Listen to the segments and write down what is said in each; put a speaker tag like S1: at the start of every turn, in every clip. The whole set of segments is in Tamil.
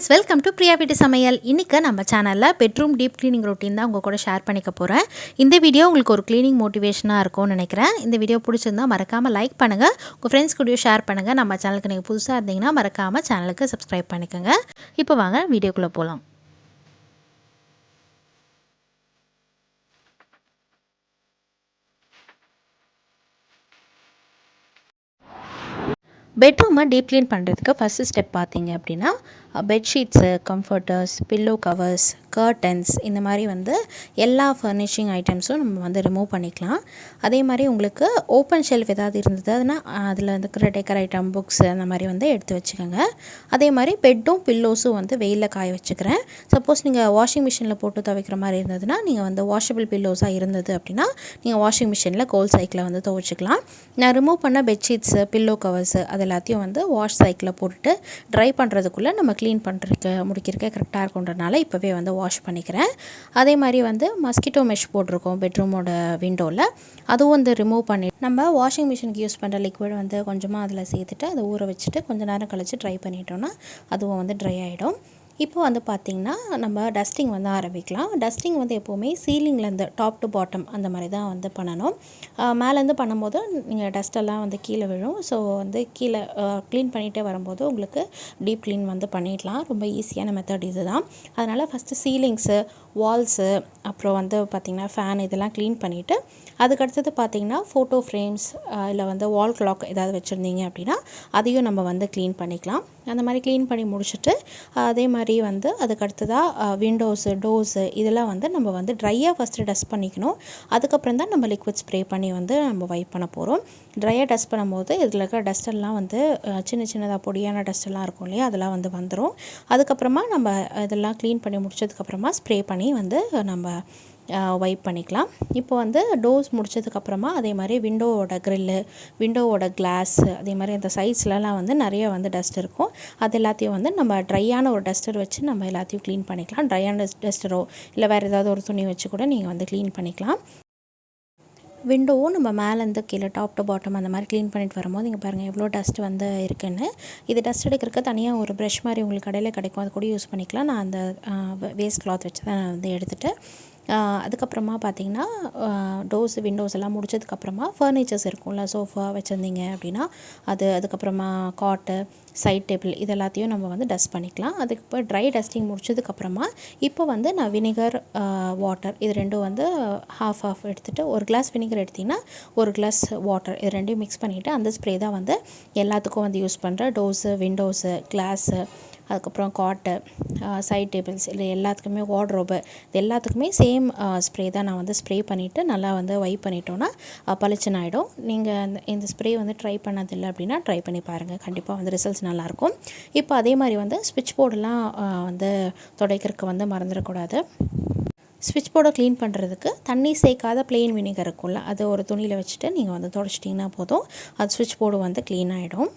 S1: ஃப்ரெண்ட்ஸ், வெல்கம் டு பிரியா வீட்டு சமையல். இன்றைக்கி நம்ம சேனலில் பெட்ரூம் டீப் க்ளீனிங் ரொட்டீன் தான் உங்கள் கூட ஷேர் பண்ணிக்க போகிறேன். இந்த வீடியோ உங்களுக்கு ஒரு க்ளீனிங் மோட்டிவேஷனாக இருக்கும்னு நினைக்கிறேன். இந்த வீடியோ பிடிச்சிருந்தால் மறக்காமல் லைக் பண்ணுங்கள், உங்கள் ஃப்ரெண்ட்ஸ் கூடயும் ஷேர் பண்ணுங்கள். நம்ம சேனலுக்கு நீங்கள் புதுசாக இருந்தீங்கன்னா மறக்காமல் சேனலுக்கு சப்ஸ்கிரைப் பண்ணிக்கோங்க. இப்போ வாங்க வீடியோக்குள்ளே போகலாம். பெட்ரூமை டீப் க்ளீன் பண்ணுறதுக்கு ஃபஸ்ட்டு ஸ்டெப் பார்த்தீங்க அப்படின்னா, பெட்ஷீட்ஸு, கம்ஃபர்டர்ஸ், பில்லோ கவர்ஸ், கர்டன்ஸ் இந்த மாதிரி எல்லா ஃபர்னிஷிங் ஐட்டம்ஸும் நம்ம ரிமூவ் பண்ணிக்கலாம். அதே மாதிரி உங்களுக்கு ஓப்பன் ஷெல்ஃப் ஏதாவது இருந்ததுன்னா அதில் இருக்கிற டெக்கர் ஐட்டம், புக்ஸ் அந்த மாதிரி எடுத்து வச்சுக்கோங்க. அதே மாதிரி பெட்டும் பில்லோஸும் வெயிலில் காய வச்சுக்கிறேன். சப்போஸ் நீங்கள் வாஷிங் மிஷினில் போட்டு துவைக்கிற மாதிரி இருந்ததுன்னா, நீங்கள் வாஷபிள் பில்லோஸாக இருந்தது அப்படின்னா நீங்கள் வாஷிங் மிஷினில் கோல் சைக்கிளில் துவைச்சிக்கலாம். நான் ரிமூவ் பண்ண பெட்ஷீட்ஸு, பில்லோ கவர்ஸு அது எல்லாத்தையும் வாஷ் சைக்கிளில் போட்டுட்டு ட்ரை பண்ணுறதுக்குள்ளே நம்ம க்ளீன் பண்ணுறதுக்கு முடிக்கிறதுக்கு கரெக்டாக இருக்குன்றனால இப்போவே வாஷ் பண்ணிக்கிறேன். அதே மாதிரி மஸ்கிட்டோ மெஷ் போட்டிருக்கோம் பெட்ரூமோட விண்டோவில், அதுவும் ரிமூவ் பண்ணி நம்ம வாஷிங் மிஷினுக்கு யூஸ் பண்ணுற லிக்விட் கொஞ்சமாக அதில் சேர்த்துட்டு அதை ஊற வச்சுட்டு கொஞ்சம் நேரம் கழித்து ட்ரை பண்ணிட்டோன்னா அதுவும் ட்ரை ஆகிடும். இப்போ பார்த்திங்கன்னா நம்ம டஸ்டிங் ஆரம்பிக்கலாம். டஸ்டிங் எப்போவுமே சீலிங்லேருந்து டாப் டு பாட்டம் அந்த மாதிரி தான் பண்ணணும். மேலேருந்து பண்ணும்போது நீங்கள் டஸ்ட்டெல்லாம் கீழே விழும். ஸோ கீழே க்ளீன் பண்ணிகிட்டே வரும்போது உங்களுக்கு டீப் க்ளீன் பண்ணிடலாம். ரொம்ப ஈஸியான மெத்தட் இது தான். அதனால் ஃபஸ்ட்டு சீலிங்ஸு, வால்ஸு, அப்புறம் பார்த்திங்கன்னா ஃபேன் இதெல்லாம் க்ளீன் பண்ணிவிட்டு அதுக்கடுத்தது பார்த்திங்கன்னா ஃபோட்டோ ஃப்ரேம்ஸ் இல்லை வால் கிளாக் ஏதாவது வச்சுருந்தீங்க அப்படின்னா அதையும் நம்ம க்ளீன் பண்ணிக்கலாம். அந்த மாதிரி க்ளீன் பண்ணி முடிச்சுட்டு அதே மாதிரி அதுக்கடுத்ததாக விண்டோஸு, டோர்ஸு இதெல்லாம் நம்ம ட்ரையாக ஃபஸ்ட்டு டஸ்ட் பண்ணிக்கணும். அதுக்கப்புறம் தான் நம்ம லிக்விட் ஸ்ப்ரே பண்ணி நம்ம வைப் பண்ண போகிறோம். ட்ரையாக டஸ்ட் பண்ணும்போது இதில் இருக்கிற டஸ்ட்டெல்லாம் சின்ன சின்னதாக பொடியான டஸ்ட்டெல்லாம் இருக்கும் இல்லையா, அதெல்லாம் வந்துடும். அதுக்கப்புறமா நம்ம இதெல்லாம் க்ளீன் பண்ணி முடிச்சதுக்கப்புறமா ஸ்ப்ரே பண்ணி நம்ம வைப் பண்ணிக்கலாம். இப்போ டோர்ஸ் முடிச்சதுக்கப்புறமா அதே மாதிரி விண்டோவோட க்ரில்லு, விண்டோவோட கிளாஸ், அதே மாதிரி அந்த சைட்ஸ்லலாம் நிறைய டஸ்ட் இருக்கும். அது எல்லாத்தையும் நம்ம ட்ரையான ஒரு டஸ்டர் வச்சு நம்ம எல்லாத்தையும் க்ளீன் பண்ணிக்கலாம். ட்ரையான டஸ்டரோ இல்லை வேறு ஏதாவது ஒரு துணி வச்சு கூட நீங்கள் க்ளீன் பண்ணிக்கலாம். விண்டோவும் நம்ம மேலேருந்து கீழே டாப் டு பாட்டம் அந்த மாதிரி க்ளீன் பண்ணிட்டு வரும்போது இங்கே பாருங்கள் எவ்வளோ டஸ்ட் இருக்குன்னு. இது டஸ்ட் எடுக்கிறதுக்கு தனியாக ஒரு ப்ரஷ் மாதிரி உங்களுக்கு கடையில் கிடைக்கும், அது கூட யூஸ் பண்ணிக்கலாம். நான் அந்த வேஸ்ட் கிளாத் வச்சு தான் நான் எடுத்துகிட்டு அதுக்கப்புறமா பார்த்திங்கன்னா டோர்ஸ், விண்டோஸ் எல்லாம் முடிச்சதுக்கப்புறமா ஃபர்னிச்சர்ஸ் இருக்கும்ல, சோஃபா வச்சுருந்தீங்க அப்படின்னா அதுக்கப்புறமா காட்டு, சைட் டேபிள் இது எல்லாத்தையும் நம்ம டஸ்ட் பண்ணிக்கலாம். அதுக்கு இப்போ ட்ரை டஸ்டிங் முடிச்சதுக்கப்புறமா இப்போ நான் வினிகர், வாட்டர் இது ரெண்டும் ஹாஃப் எடுத்துகிட்டு ஒரு கிளாஸ் வினிகர் எடுத்திங்கன்னா ஒரு கிளாஸ் வாட்டர் இது ரெண்டையும் மிக்ஸ் பண்ணிவிட்டு அந்த ஸ்ப்ரே தான் எல்லாத்துக்கும் யூஸ் பண்ணுறேன். டோர்ஸு, விண்டோஸு, கிளாஸு, அதுக்கப்புறம் காட்டு, சைட் டேபிள்ஸ் இல்லை எல்லாத்துக்குமே வார்ட்ரோபு இது எல்லாத்துக்குமே சேம் ஸ்ப்ரே தான் நான் ஸ்ப்ரே பண்ணிவிட்டு நல்லா வைப் பண்ணிட்டோன்னா பளிச்சுன்னு ஆகிடும். நீங்கள் இந்த ஸ்ப்ரே ட்ரை பண்ணதில்லை அப்படின்னா ட்ரை பண்ணி பாருங்கள், கண்டிப்பாக ரிசல்ட்ஸ் நல்லாயிருக்கும். இப்போ அதே மாதிரி ஸ்விட்ச் போர்டெல்லாம் துடைக்கிறதுக்கு மறந்துடக்கூடாது. ஸ்விட்ச் போர்டை க்ளீன் பண்ணுறதுக்கு தண்ணி சேர்க்காத ப்ளெயின் வினிகர் இருக்கும்ல, அது ஒரு துணியில் வச்சுட்டு நீங்கள் துடைச்சிட்டிங்கன்னா போதும், அது ஸ்விட்ச் போர்டு க்ளீன் ஆகிடும்.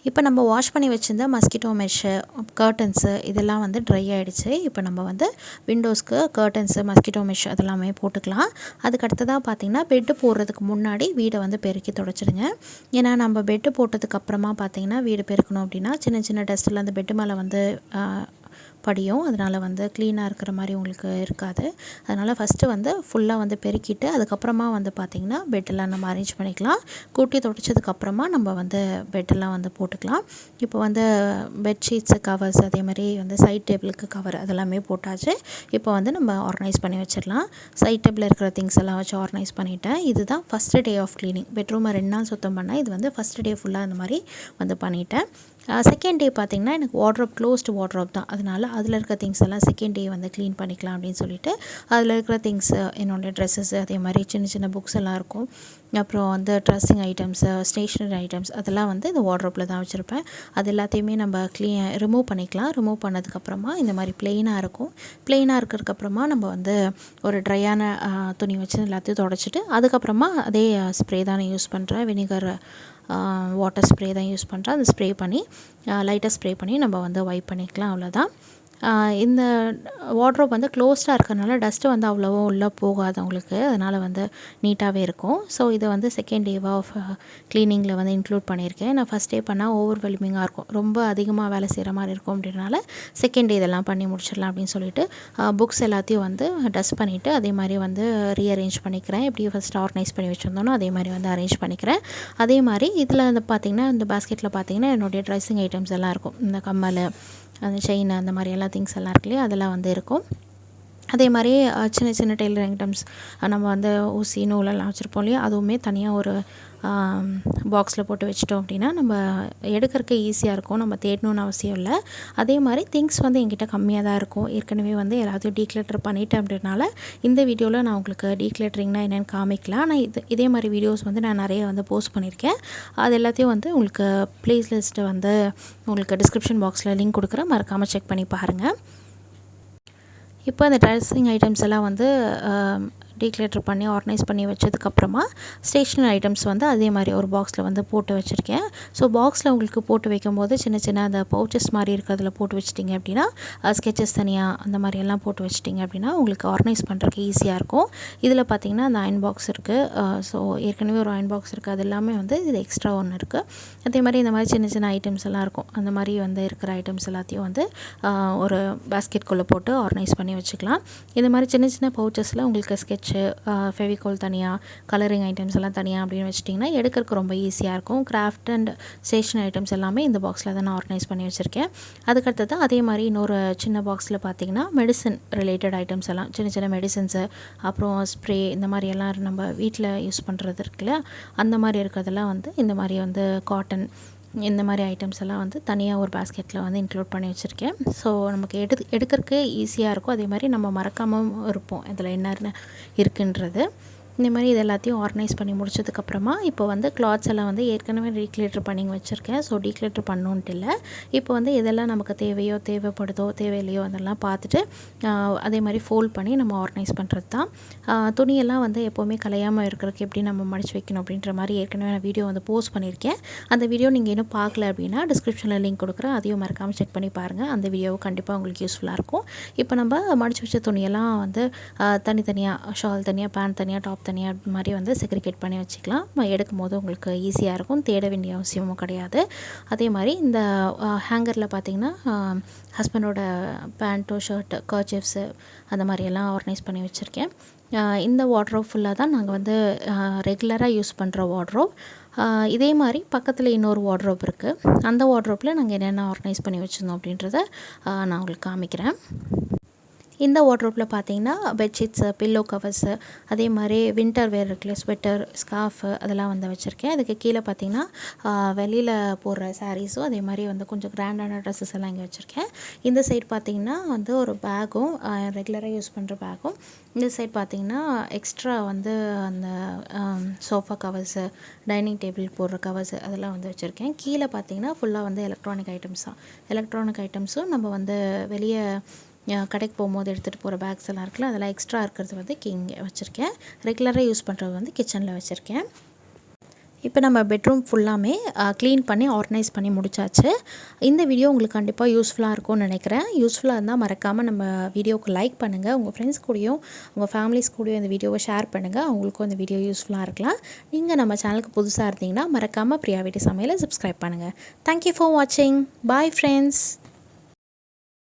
S1: இப்போ நம்ம வாஷ் பண்ணி வச்சுருந்த மஸ்கிட்டோ மெஷ்ஷு, கர்டன்ஸு இதெல்லாம் ட்ரை ஆகிடுச்சு. இப்போ நம்ம விண்டோஸ்க்கு கர்டன்ஸு, மஸ்கிட்டோ மெஷ் அதெல்லாமே போட்டுக்கலாம். அதுக்கடுத்ததாக பார்த்திங்கன்னா பெட்டு போடுறதுக்கு முன்னாடி வீடை பெருக்கி துடைச்சிடுங்க. ஏன்னா நம்ம பெட்டு போட்டதுக்கப்புறமா பார்த்திங்கன்னா வீடு பெருக்கணும் அப்படின்னா சின்ன சின்ன டஸ்ட்டில் அந்த பெட்டு மேலே படியும். அதனால் க்ளீனாக இருக்கிற மாதிரி உங்களுக்கு இருக்காது. அதனால் ஃபஸ்ட்டு ஃபுல்லாக பெருக்கிட்டு அதுக்கப்புறமா பார்த்திங்கன்னா பெட்டெல்லாம் நம்ம அரேஞ்ச் பண்ணிக்கலாம். கூட்டி துடைச்சதுக்கப்புறமா நம்ம பெட்டெல்லாம் போட்டுக்கலாம். இப்போ பெட்ஷீட்ஸு, கவர்ஸ் அதே மாதிரி சைட் டேபிளுக்கு கவர் அதெல்லாமே போட்டாச்சு. இப்போ நம்ம ஆர்கனைஸ் பண்ணி வச்சிடலாம். சைட் டேபிளில் இருக்கிற திங்ஸ் எல்லாம் வச்சு ஆர்கனைஸ் பண்ணிவிட்டேன். இதுதான் ஃபஸ்ட்டு டே ஆஃப் க்ளீனிங். பெட்ரூமை 2 நாள் சுத்தம் பண்ணேன். இது ஃபஸ்ட்டு டே ஃபுல்லாக இந்த மாதிரி பண்ணிட்டேன். செகண்ட் டே பார்த்திங்கன்னா எனக்கு வார்ட்ரோப், க்ளோஸ்டு வார்ட்ரோப் தான். அதனால் அதில் இருக்கிற திங்ஸ் எல்லாம் செகண்ட் டே க்ளீன் பண்ணிக்கலாம் அப்படின்னு சொல்லிட்டு அதில் இருக்கிற திங்ஸு, என்னோடய ட்ரெஸ்ஸஸ் அதே மாதிரி சின்ன சின்ன புக்ஸ் எல்லாம் இருக்கும். அப்புறம் ட்ரெஸ்ஸிங் ஐட்டம்ஸு, ஸ்டேஷ்னரி ஐட்டம்ஸ் அதெல்லாம் இந்த வார்ட்ரோப்பில் தான் வச்சுருப்பேன். அது எல்லாத்தையுமே நம்ம ரிமூவ் பண்ணிக்கலாம். ரிமூவ் பண்ணதுக்கப்புறமா இந்த மாதிரி ப்ளெயினாக இருக்கும். ப்ளெயினாக இருக்கிறதுக்கப்புறமா நம்ம ஒரு ட்ரையான துணி வச்சு எல்லாத்தையும் துடைச்சிட்டு அதுக்கப்புறமா அதே ஸ்ப்ரே தான் நான் யூஸ் பண்ணுறேன். வினிகர், வாட்டர் ஸ்ப்ரே தான் யூஸ் பண்ணுறேன். அந்த ஸ்ப்ரே பண்ணி லைட்டாக ஸ்ப்ரே பண்ணி நம்ம வைப் பண்ணிக்கலாம், அவ்வளோதான். இந்த வார்ட்ரோப் வந்து க்ளோஸ்டாக இருக்கிறனால டஸ்ட்டு வந்து அவ்வளோவா உள்ளே போகாது உங்களுக்கு, அதனால் வந்து நீட்டாகவே இருக்கும். ஸோ இதை வந்து செகண்ட் டே ஆஃப் க்ளீனிங்கில் வந்து இன்க்ளூட் பண்ணியிருக்கேன். நான் ஃபஸ்ட் டே பண்ணால் ஓவர்வெல்மிங்காக இருக்கும், ரொம்ப அதிகமாக வேலை செய்கிற மாதிரி இருக்கும். அப்படின்றனால செகண்ட் டே இதெல்லாம் பண்ணி முடிச்சிடலாம் அப்படின்னு சொல்லிட்டு புக்ஸ் எல்லாத்தையும் வந்து டஸ்ட் பண்ணிவிட்டு அதே மாதிரி வந்து ரீஅரேஞ்ச் பண்ணிக்கிறேன். எப்படி ஃபஸ்ட் ஆர்கனைஸ் பண்ணி வச்சுருந்தோனோ அதே மாதிரி வந்து அரேஞ்ச் பண்ணிக்கிறேன். அதே மாதிரி இதில் வந்து பார்த்திங்கன்னா இந்த பாஸ்கெட்டில் பார்த்திங்கன்னா என்னுடைய ட்ரெஸ்ஸிங் ஐட்டம்ஸ் எல்லாம் இருக்கும். இந்த கம்மல், அந்த செயின், அந்த மாதிரி எல்லா திங்ஸ் எல்லாம் இருக்கு இல்லையா, அதெல்லாம் வந்து இருக்கும். அதே மாதிரி சின்ன சின்ன டெய்லரிங் ஐட்டம்ஸ் நம்ம வந்து ஊசி நூலெல்லாம் வச்சுருப்போம் இல்லையா, அதுவுமே தனியாக ஒரு பாக்ஸில் போட்டு வச்சிட்டோம் அப்படின்னா நம்ம எடுக்கிறதுக்கு ஈஸியாக இருக்கும், நம்ம தேடணுன்னு அவசியம் இல்லை. அதே மாதிரி திங்ஸ் வந்து என்கிட்ட கம்மியாக தான் இருக்கும். ஏற்கனவே வந்து எல்லாத்தையும் டீக்ளட்டர் பண்ணிவிட்டேன் அப்படின்றனால இந்த வீடியோவில் நான் உங்களுக்கு டீக்ளட்டரிங்னா என்னென்னு காமிக்கலாம். நான் இதே மாதிரி வீடியோஸ் வந்து நான் நிறைய வந்து போஸ்ட் பண்ணியிருக்கேன். அது எல்லாத்தையும் வந்து உங்களுக்கு ப்ளேலிஸ்ட்டை வந்து உங்களுக்கு டிஸ்கிரிப்ஷன் பாக்ஸில் லிங்க் கொடுக்குறேன், மறக்காமல் செக் பண்ணி பாருங்கள். இப்போ அந்த ட்ரெஸ்ஸிங் ஐட்டம்ஸ் எல்லாம் வந்து டீக்ளட்டர் பண்ணி ஆர்கனைஸ் பண்ணி வச்சதுக்கப்புறமா ஸ்டேஷ்னரி ஐட்டம்ஸ் வந்து அதே மாதிரி ஒரு பாக்ஸில் வந்து போட்டு வச்சுருக்கேன். ஸோ பாக்ஸில் உங்களுக்கு போட்டு வைக்கும்போது சின்ன சின்ன அந்த பவுச்சஸ் மாதிரி இருக்கிறதுல போட்டு வச்சிட்டிங்க அப்படின்னா ஸ்கெச்சஸ் தனியாக அந்த மாதிரியெல்லாம் போட்டு வச்சிட்டிங்க அப்படின்னா உங்களுக்கு ஆர்கனைஸ் பண்ணுறதுக்கு ஈஸியாக இருக்கும். இதில் பார்த்திங்கன்னா அந்த அயன் பாக்ஸ் இருக்குது. ஸோ ஏற்கனவே ஒரு அயன் பாக்ஸ் இருக்குது, அது எல்லாமே வந்து இது எக்ஸ்ட்ரா ஒன்று இருக்குது. அதே மாதிரி இந்த மாதிரி சின்ன சின்ன ஐட்டம்ஸ் எல்லாம் இருக்கும். அந்த மாதிரி வந்து இருக்கிற ஐட்டம்ஸ் எல்லாத்தையும் வந்து ஒரு பாஸ்கெட்குள்ளே போட்டு ஆர்கனைஸ் பண்ணி வச்சுக்கலாம். இந்த மாதிரி சின்ன சின்ன பவுச்சஸில் உங்களுக்கு ஸ்கெட்ச், ஃபெவிகால் தனியாக, கலரிங் ஐட்டம்ஸ் எல்லாம் தனியாக அப்படின்னு வச்சிட்டிங்கன்னா எடுக்கிறதுக்கு ரொம்ப ஈஸியாக இருக்கும். கிராஃப்ட் அண்ட் ஸ்டேஷனரி ஐட்டம்ஸ் எல்லாமே இந்த பாக்ஸில் தான் நான் ஆர்கனைஸ் பண்ணி வச்சுருக்கேன். அதுக்கடுத்தது அதே மாதிரி இன்னொரு சின்ன பாக்ஸில் பார்த்திங்கன்னா மெடிசன் ரிலேட்டட் ஐட்டம்ஸ் எல்லாம், சின்ன சின்ன மெடிசன்ஸு, அப்புறம் ஸ்ப்ரே, இந்த மாதிரி எல்லாம் நம்ம வீட்டில் யூஸ் பண்ணுறது இருக்குல்ல, அந்த மாதிரி இருக்கிறதெல்லாம் வந்து இந்த மாதிரி வந்து காட்டன், இந்த மாதிரி ஐட்டம்ஸ் எல்லாம் வந்து தனியாக ஒரு பாஸ்கெட்டில் வந்து இன்க்ளூட் பண்ணி வச்சுருக்கேன். ஸோ நமக்கு எடுக்கிறதுக்கு ஈஸியாக இருக்கும். அதே மாதிரி நம்ம மறக்காமல் இருப்போம் இதில் என்னென்ன இருக்குன்றது. இந்த மாதிரி இது எல்லாத்தையும் ஆர்கனைஸ் பண்ணி முடிச்சதுக்கப்புறமா இப்போ வந்து கிளாத்ஸ் எல்லாம் வந்து ஏற்கனவே டீக்ளட்டர் பண்ணி வச்சுருக்கேன். ஸோ டீக்ளட்டர் பண்ணணுன்ட்டு இல்லை, இப்போ வந்து எதெல்லாம் நமக்கு தேவைப்படுதோ தேவையில்லையோ அதெல்லாம் பார்த்துட்டு அதே மாதிரி ஃபோல்ட் பண்ணி நம்ம ஆர்கனைஸ் பண்ணுறது தான். துணியெல்லாம் வந்து எப்போவுமே கலையாமல் இருக்கிறதுக்கு எப்படி நம்ம மடித்து வைக்கணும் அப்படின்ற மாதிரி ஏற்கனவே நான் வீடியோ வந்து போஸ்ட் பண்ணியிருக்கேன். அந்த வீடியோ நீங்கள் இன்னும் பார்க்கல அப்படின்னா டிஸ்கிரிப்ஷனில் லிங்க் கொடுக்குறேன், அதையும் மறக்காமல் செக் பண்ணி பாருங்கள். அந்த வீடியோவை கண்டிப்பாக உங்களுக்கு யூஸ்ஃபுல்லாக இருக்கும். இப்போ நம்ம மடித்து வச்ச துணியெல்லாம் வந்து தனித்தனியாக, ஷால் தனியாக, பேண்ட் தனியாக, டாப் தனியாக மாதிரி வந்து செக்ரிகேட் பண்ணி வச்சுக்கலாம். எடுக்கும் போது உங்களுக்கு ஈஸியாக இருக்கும், தேட வேண்டிய அவசியமும் கிடையாது. அதே மாதிரி இந்த ஹேங்கரில் பார்த்திங்கன்னா ஹஸ்பண்டோட பேண்ட்டோ, ஷர்ட்டு, கர்ச்சீஃப்ஸு அந்த மாதிரியெல்லாம் ஆர்கனைஸ் பண்ணி வச்சுருக்கேன். இந்த வார்ட்ரோப் ஃபுல்லாக தான் நாங்கள் வந்து ரெகுலராக யூஸ் பண்ணுற வார்ட்ரோப். இதே மாதிரி பக்கத்தில் இன்னொரு வார்ட்ரோப் இருக்குது. அந்த வார்ட்ரோப்பில் நாங்கள் என்னென்ன ஆர்கனைஸ் பண்ணி வச்சுருந்தோம் அப்படின்றத நான் உங்களுக்கு காமிக்கிறேன். இந்த வார்ட்ரோப்பில் பார்த்திங்கன்னா பெட்ஷீட்ஸு, பில்லோ கவர்ஸு, அதே மாதிரி வின்டர் வேர் இருக்குல்ல, ஸ்வெட்டர், ஸ்கார்ஃபு அதெல்லாம் வந்து வச்சுருக்கேன். அதுக்கு கீழே பார்த்திங்கன்னா வெளியில் போடுற சாரீஸும் அதே மாதிரி வந்து கொஞ்சம் கிராண்டான ட்ரெஸ்ஸஸ் எல்லாம் இங்கே வச்சுருக்கேன். இந்த சைடு பார்த்திங்கன்னா வந்து ஒரு பேக்கும், ரெகுலராக யூஸ் பண்ணுற பேக்கும், இந்த சைடு பார்த்திங்கன்னா எக்ஸ்ட்ரா வந்து அந்த சோஃபா கவர்ஸு, டைனிங் டேபிள் போடுற கவர்ஸு அதெல்லாம் வந்து வச்சுருக்கேன். கீழே பார்த்திங்கன்னா ஃபுல்லாக வந்து எலக்ட்ரானிக் ஐட்டம்ஸ் தான். எலக்ட்ரானிக் ஐட்டம்ஸும் நம்ம வந்து வெளியே கடைக்கு போகும்போது எடுத்துகிட்டு போகிற பேக்ஸ் எல்லாம் இருக்குல்ல, அதெல்லாம் எக்ஸ்ட்ரா இருக்கிறது வந்து இங்கே வச்சுருக்கேன். ரெகுலராக யூஸ் பண்ணுறது வந்து கிச்சனில் வச்சுருக்கேன். இப்போ நம்ம பெட்ரூம் ஃபுல்லாமே க்ளீன் பண்ணி ஆர்கனைஸ் பண்ணி முடிச்சாச்சு. இந்த வீடியோ உங்களுக்கு கண்டிப்பாக யூஸ்ஃபுல்லாக இருக்கும்னு நினைக்கிறேன். யூஸ்ஃபுல்லாக இருந்தால் மறக்காமல் நம்ம வீடியோவுக்கு லைக் பண்ணுங்கள். உங்கள் ஃப்ரெண்ட்ஸ் கூடயும் உங்கள் ஃபேமிலிஸ் கூடயும் இந்த வீடியோவை ஷேர் பண்ணுங்கள். அவங்களுக்கும் இந்த வீடியோ யூஸ்ஃபுல்லாக இருக்கலாம். நீங்கள் நம்ம சேனலுக்கு புதுசாக இருந்தீங்கன்னா மறக்காமல் பிரியா வீட்டு சமையலை சப்ஸ்கிரைப் பண்ணுங்கள். தேங்க்யூ ஃபார் வாட்சிங். Bye friends.